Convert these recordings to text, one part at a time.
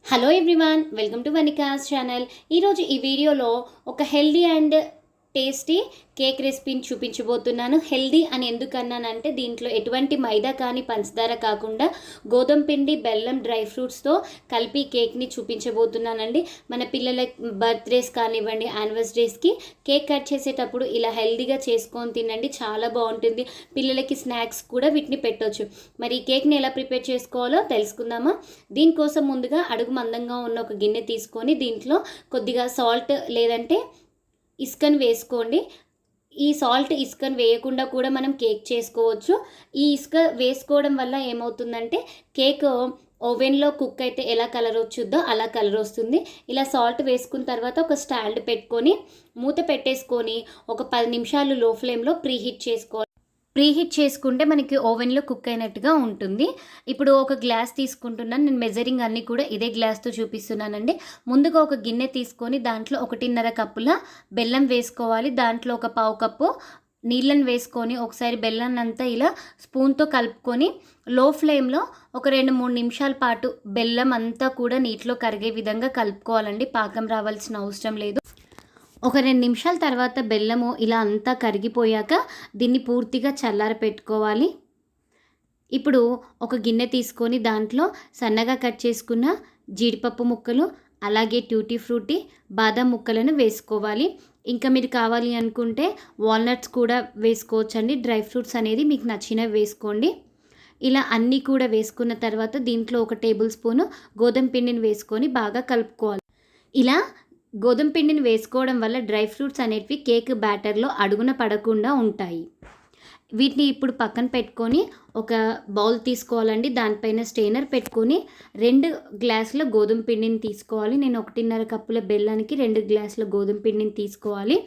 Hello everyone, welcome to Vanika's channel. ఈరోజు ఈ వీడియోలో ఒక హెల్దీ అండ్ టేస్టీ కేక్ రెసిపీని చూపించబోతున్నాను. హెల్దీ అని ఎందుకు అన్నానంటే దీంట్లో ఎటువంటి మైదా కానీ పంచదార కాకుండా గోధుమ పిండి, బెల్లం, డ్రై ఫ్రూట్స్తో కలిపి కేక్ని చూపించబోతున్నానండి. మన పిల్లల బర్త్డేస్ కానివ్వండి, యానివర్సరీస్కి కేక్ కట్ చేసేటప్పుడు ఇలా హెల్దీగా చేసుకొని తినండి, చాలా బాగుంటుంది. పిల్లలకి స్నాక్స్ కూడా వీటిని పెట్టవచ్చు. మరి ఈ కేక్ని ఎలా ప్రిపేర్ చేసుకోవాలో తెలుసుకుందామా. దీనికోసం ముందుగా అడుగు మందంగా ఉన్న ఒక గిన్నె తీసుకొని దీంట్లో కొద్దిగా సాల్ట్ లేదంటే ఇసుకను వేసుకోండి. ఈ సాల్ట్ ఇసుకను వేయకుండా కూడా మనం కేక్ చేసుకోవచ్చు. ఈ ఇసుక వేసుకోవడం వల్ల ఏమవుతుందంటే కేక్ ఓవెన్లో కుక్ అయితే ఎలా కలర్ వచ్చుద్దో అలా కలర్ వస్తుంది. ఇలా సాల్ట్ వేసుకున్న తర్వాత ఒక స్టాండ్ పెట్టుకొని మూత పెట్టేసుకొని ఒక 10 నిమిషాలు లో ఫ్లేమ్లో ప్రీహీట్ చేసుకుంటే మనకి ఓవెన్లో కుక్ అయినట్టుగా ఉంటుంది. ఇప్పుడు ఒక గ్లాస్ తీసుకుంటున్నాను. నేను మెజరింగ్ అన్నీ కూడా ఇదే గ్లాస్తో చూపిస్తున్నానండి. ముందుగా ఒక గిన్నె తీసుకొని దాంట్లో 1.5 కప్పుల బెల్లం వేసుకోవాలి. దాంట్లో ఒక 1/2 కప్పు నీళ్ళని వేసుకొని ఒకసారి బెల్లాన్ని అంతా ఇలా స్పూన్తో కలుపుకొని లో ఫ్లేమ్లో ఒక 2-3 నిమిషాల పాటు బెల్లం అంతా కూడా నీటిలో కరిగే విధంగా కలుపుకోవాలండి. పాకం రావాల్సిన అవసరం లేదు. ఒక 2 నిమిషాల తర్వాత బెల్లము ఇలా అంతా కరిగిపోయాక దీన్ని పూర్తిగా చల్లారపెట్టుకోవాలి. ఇప్పుడు ఒక గిన్నె తీసుకొని దాంట్లో సన్నగా కట్ చేసుకున్న జీడిపప్పు ముక్కలు, అలాగే ట్యూటీ ఫ్రూటీ, బాదం ముక్కలను వేసుకోవాలి. ఇంకా మీరు కావాలి అనుకుంటే వాల్నట్స్ కూడా వేసుకోవచ్చండి. డ్రై ఫ్రూట్స్ అనేది మీకు నచ్చినవి వేసుకోండి. ఇలా అన్నీ కూడా వేసుకున్న తర్వాత దీంట్లో ఒక టేబుల్ స్పూను గోధుమ పిండిని వేసుకొని బాగా కలుపుకోవాలి. ఇలా గోధుమ పిండిని వేసుకోవడం వల్ల డ్రై ఫ్రూట్స్ అనేటివి కేక్ బ్యాటర్లో అడుగున పడకుండా ఉంటాయి. వీటిని ఇప్పుడు పక్కన పెట్టుకొని ఒక బౌల్ తీసుకోవాలండి. దానిపైన స్టెయినర్ పెట్టుకొని 2 గ్లాసుల గోధుమ పిండిని తీసుకోవాలి. నేను 1.5 కప్పుల బెల్లానికి 2 గ్లాసుల గోధుమ పిండిని తీసుకోవాలి.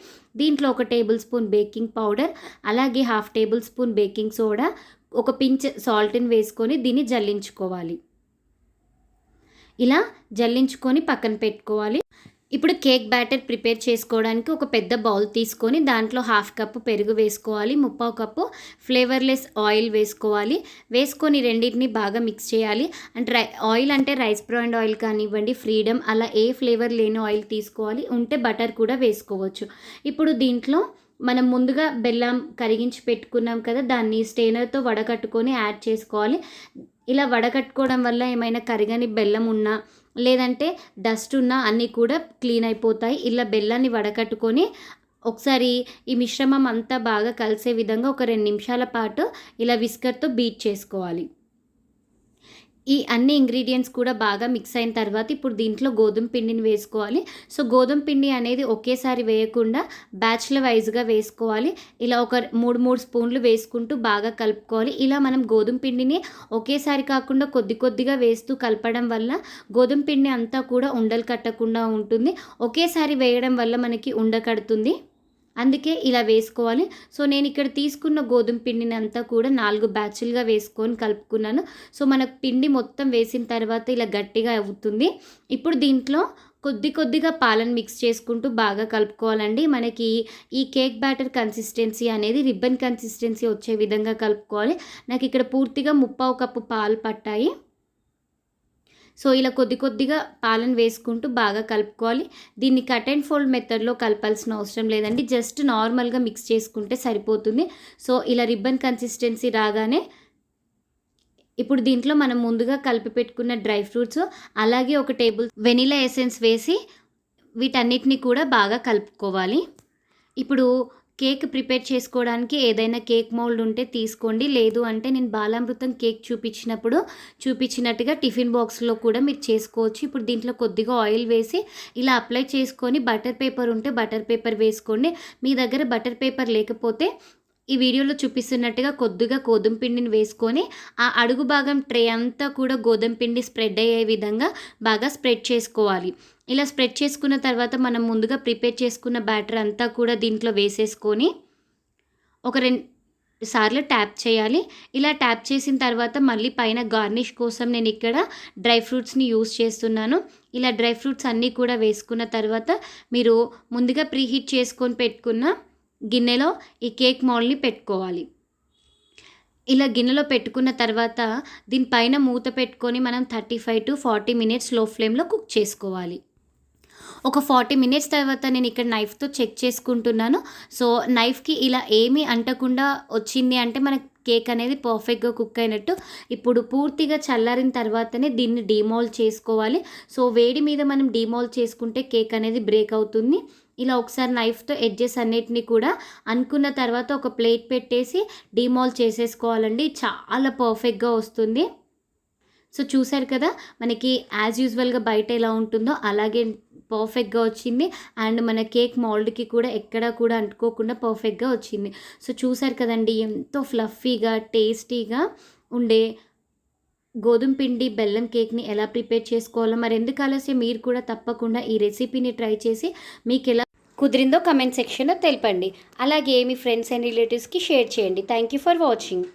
దీంట్లో ఒక టేబుల్ స్పూన్ బేకింగ్ పౌడర్, అలాగే 1/2 టేబుల్ స్పూన్ బేకింగ్ సోడా, ఒక పించ్ సాల్ట్ని వేసుకొని దీన్ని జల్లించుకోవాలి. ఇలా జల్లించుకొని పక్కన పెట్టుకోవాలి. ఇప్పుడు కేక్ బ్యాటర్ ప్రిపేర్ చేసుకోవడానికి ఒక పెద్ద బౌల్ తీసుకొని దాంట్లో 1/2 కప్పు పెరుగు వేసుకోవాలి. 3/4 కప్పు ఫ్లేవర్లెస్ ఆయిల్ వేసుకొని రెండింటిని బాగా మిక్స్ చేయాలి. అంటే ఆయిల్ అంటే రైస్ బ్రాండ్ ఆయిల్ కానివ్వండి, ఫ్రీడమ్, అలా ఏ ఫ్లేవర్ లేని ఆయిల్ తీసుకోవాలి. ఉంటే బటర్ కూడా వేసుకోవచ్చు. ఇప్పుడు దీంట్లో మనం ముందుగా బెల్లం కరిగించి పెట్టుకున్నాం కదా, దాన్ని స్టెయినర్తో వడకట్టుకొని యాడ్ చేసుకోవాలి. ఇలా వడకట్టుకోవడం వల్ల ఏమైనా కరిగని బెల్లం ఉన్నా లేదంటే డస్ట్ ఉన్నా అన్నీ కూడా క్లీన్ అయిపోతాయి. ఇలా బెల్లాన్ని వడకట్టుకొని ఒకసారి ఈ మిశ్రమం అంతా బాగా కలిసే విధంగా ఒక 2 నిమిషాల పాటు ఇలా విస్కర్తో బీట్ చేసుకోవాలి. ఈ అన్ని ఇంగ్రీడియంట్స్ కూడా బాగా మిక్స్ అయిన తర్వాత ఇప్పుడు దీంట్లో గోధుమ పిండిని వేసుకోవాలి. సో గోధుమ పిండి అనేది ఒకేసారి వేయకుండా బ్యాచ్ల వైజ్గా వేసుకోవాలి. ఇలా ఒక 3 స్పూన్లు వేసుకుంటూ బాగా కలుపుకోవాలి. ఇలా మనం గోధుమ పిండిని ఒకేసారి కాకుండా కొద్దిగా వేస్తూ కలపడం వల్ల గోధుమ పిండి అంతా కూడా ఉండలు కట్టకుండా ఉంటుంది. ఒకేసారి వేయడం వల్ల మనకి ఉండకడుతుంది, అందుకే ఇలా వేసుకోవాలి. సో నేను ఇక్కడ తీసుకున్న గోధుమ పిండిని అంతా కూడా 4 బ్యాచ్లుగా వేసుకొని కలుపుకున్నాను. సో మనకు పిండి మొత్తం వేసిన తర్వాత ఇలా గట్టిగా అవుతుంది. ఇప్పుడు దీంట్లో కొద్దిగా పాలను మిక్స్ చేసుకుంటూ బాగా కలుపుకోవాలండి. మనకి ఈ కేక్ బ్యాటర్ కన్సిస్టెన్సీ అనేది రిబ్బన్ కన్సిస్టెన్సీ వచ్చే విధంగా కలుపుకోవాలి. నాకు ఇక్కడ పూర్తిగా 3/4 కప్పు పాలు పట్టాయి. సో ఇలా కొద్దిగా పాలను వేసుకుంటూ బాగా కలుపుకోవాలి. దీన్ని కట్ అండ్ ఫోల్డ్ మెథడ్లో కలపాల్సిన అవసరం లేదండి, జస్ట్ నార్మల్గా మిక్స్ చేసుకుంటే సరిపోతుంది. సో ఇలా రిబ్బన్ కన్సిస్టెన్సీ రాగానే ఇప్పుడు దీంట్లో మనం ముందుగా కలిపి పెట్టుకున్న డ్రై ఫ్రూట్స్, అలాగే ఒక టేబుల్ వెనిలా ఎసెన్స్ వేసి వీటన్నిటిని కూడా బాగా కలుపుకోవాలి. ఇప్పుడు కేక్ ప్రిపేర్ చేసుకోవడానికి ఏదైనా కేక్ మౌల్డ్ ఉంటే తీసుకోండి. లేదు అంటే నేను బాలామృతం కేక్ చూపించినట్టుగా టిఫిన్ బాక్స్లో కూడా మీరు చేసుకోవచ్చు. ఇప్పుడు దీంట్లో కొద్దిగా ఆయిల్ వేసి ఇలా అప్లై చేసుకొని బటర్ పేపర్ ఉంటే బటర్ పేపర్ వేసుకోండి. మీ దగ్గర బటర్ పేపర్ లేకపోతే ఈ వీడియోలో చూపిస్తున్నట్టుగా కొద్దిగా గోధుమ పిండిని వేసుకొని ఆ అడుగు భాగం ట్రే అంతా కూడా గోధుమ పిండి స్ప్రెడ్ అయ్యే విధంగా బాగా స్ప్రెడ్ చేసుకోవాలి. ఇలా స్ప్రెడ్ చేసుకున్న తర్వాత మనం ముందుగా ప్రిపేర్ చేసుకున్న బ్యాటర్ అంతా కూడా దీంట్లో వేసేసుకొని ఒక 2 సార్లు ట్యాప్ చేయాలి. ఇలా ట్యాప్ చేసిన తర్వాత మళ్ళీ పైన గార్నిష్ కోసం నేను ఇక్కడ డ్రై ఫ్రూట్స్ని యూస్ చేస్తున్నాను. ఇలా డ్రై ఫ్రూట్స్ అన్నీ కూడా వేసుకున్న తర్వాత మీరు ముందుగా ప్రీహీట్ చేసుకొని పెట్టుకున్న గిన్నెలో ఈ కేక్ మౌల్డ్ని పెట్టుకోవాలి. ఇలా గిన్నెలో పెట్టుకున్న తర్వాత దీనిపైన మూత పెట్టుకొని మనం 35 to 40 మినిట్స్ లో ఫ్లేమ్‌లో కుక్ చేసుకోవాలి. ఒక 40 మినిట్స్ తర్వాత నేను ఇక్కడ నైఫ్‌తో చెక్ చేసుకుంటున్నాను. సో, నైఫ్‌కి ఇలా ఏమీ అంటకుండా వచ్చింది అంటే మన కేక్ అనేది పర్ఫెక్ట్‌గా కుక్ అయినట్టు. ఇప్పుడు పూర్తిగా చల్లారిన తర్వాతనే దీన్ని డీమోల్డ్ చేసుకోవాలి. సో, వేడి మీద మనం డీమోల్డ్ చేసుకుంటే కేక్ అనేది బ్రేక్ అవుతుంది. ఇలా ఒకసారి నైఫ్‌తో ఎడ్జెస్ అన్నిటిని కూడా అనుకున్న తర్వాత ఒక ప్లేట్ పెట్టేసి డీమోల్డ్ చేసేసుకోవాలండి. చాలా పర్ఫెక్ట్‌గా వస్తుంది. సో, చూసారు కదా! మనకి యాజ్ యూజువల్‌గా బయట ఎలా ఉంటుందో అలాగే పర్ఫెక్ట్‌గా వచ్చింది. అండ్ మన కేక్ మౌల్డ్‌కి కూడా ఎక్కడ కూడా అంటుకోకుండా పర్ఫెక్ట్‌గా వచ్చింది. సో, చూసారు కదండీ! ఎంతో ఫ్లఫీగా, టేస్టీగా ఉండే గోధుమ పిండి బెల్లం కేక్‌ని ఎలా ప్రిపేర్ చేసుకోవాలో మరెందుకు ఆలస్యం, మీరు కూడా తప్పకుండా ఈ రెసిపీని ట్రై చేసి మీకెలా కుదిరిందో కామెంట్ సెక్షన్‌లో తెలపండి. అలాగే మీ ఫ్రెండ్స్ అండ్ రిలేటివ్స్‌కి షేర్ చేయండి. Thank you for watching.